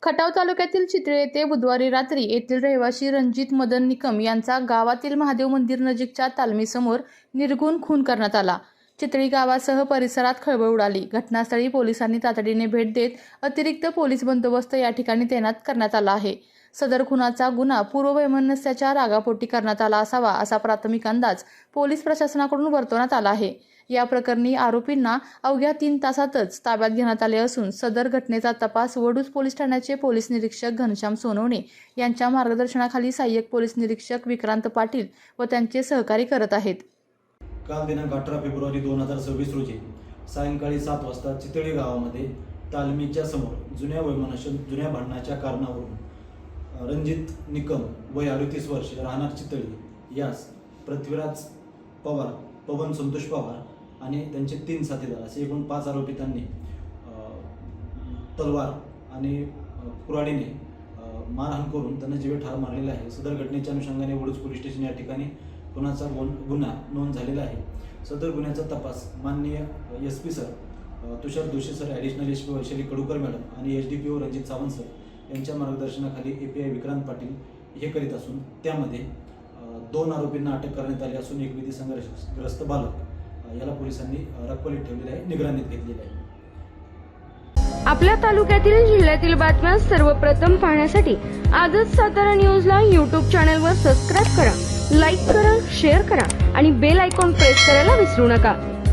खटाव तालुक्यातील चितळे येथे बुधवारी रात्री येथील रहिवासी रणजित मदन निकम यांचा गावातील महादेव मंदिर नजीकच्या तालमीसमोर निर्घृण खून करण्यात आला। चितळी गावासह परिसरात खळबळ उडाली। घटनास्थळी पोलिसांनी तातडीने भेट देत अतिरिक्त पोलीस बंदोबस्त या ठिकाणी तैनात करण्यात आला आहे। सदर खुनाचा गुन्हा पूर्ववैमनस्याच्या रागापोटी करण्यात आला असावा असा प्राथमिक अंदाज पोलीस प्रशासनाकडून वर्तवण्यात आला आहे। या प्रकरणी आरोपींना अवघ्या 3 तासातच ताब्यात घेण्यात आले असून सदर घटनेचा तपास वडूज पोलीस ठाण्याचे पोलीस निरीक्षक घनश्याम सोनवणे यांच्या मार्गदर्शनाखाली सहाय्यक पोलीस निरीक्षक विक्रांत पाटील व त्यांचे सहकारी करत आहेत। काल दिनांक 18 फेब्रुवारी 2026 रोजी सायंकाळी 7 वाजता चितळी गावामध्ये तालमीच्या समोर जुन्या भांडणाच्या कारणावरून रणजित निकम वय 38 वर्षे राहणार चितळी यास पृथ्वीराज पवार, पवन संतोष पवार आणि त्यांचे 3 साथीदार असे एकूण 5 आरोपी त्यांनी तलवार आणि कुऱ्हाडीने मारहाण करून त्यांना जीवे ठार मारलेले आहे। सदर घटनेच्या अनुषंगाने वडूज पोलीस स्टेशन या ठिकाणी खुनाचा गुन्हा नोंद झालेला आहे। सदर गुन्ह्याचा तपास माननीय SP sir Tushar Joshi sir, additional SP Vaishali Kadukar madam आणि SDPO रणजित सावंत सर यांच्या मार्गदर्शनाखाली API विक्रांत पाटील हे करीत असून त्यामध्ये 2 आरोपींना अटक करण्यात आली असून एक विधी संघर्षग्रस्त बालक याला पोलिसांनी रखवालीत ठेवलेले आहे, निगराणीत घेतलेले आहे। आपल्या तालुक्यातील जिल्ह्यातील बातम्या सर्वप्रथम पाहण्यासाठी आजच सातारा न्यूजला YouTube चॅनलवर सबस्क्राइब करा, लाईक करा, शेअर करा आणि बेल आयकॉन प्रेस करायला विसरू नका।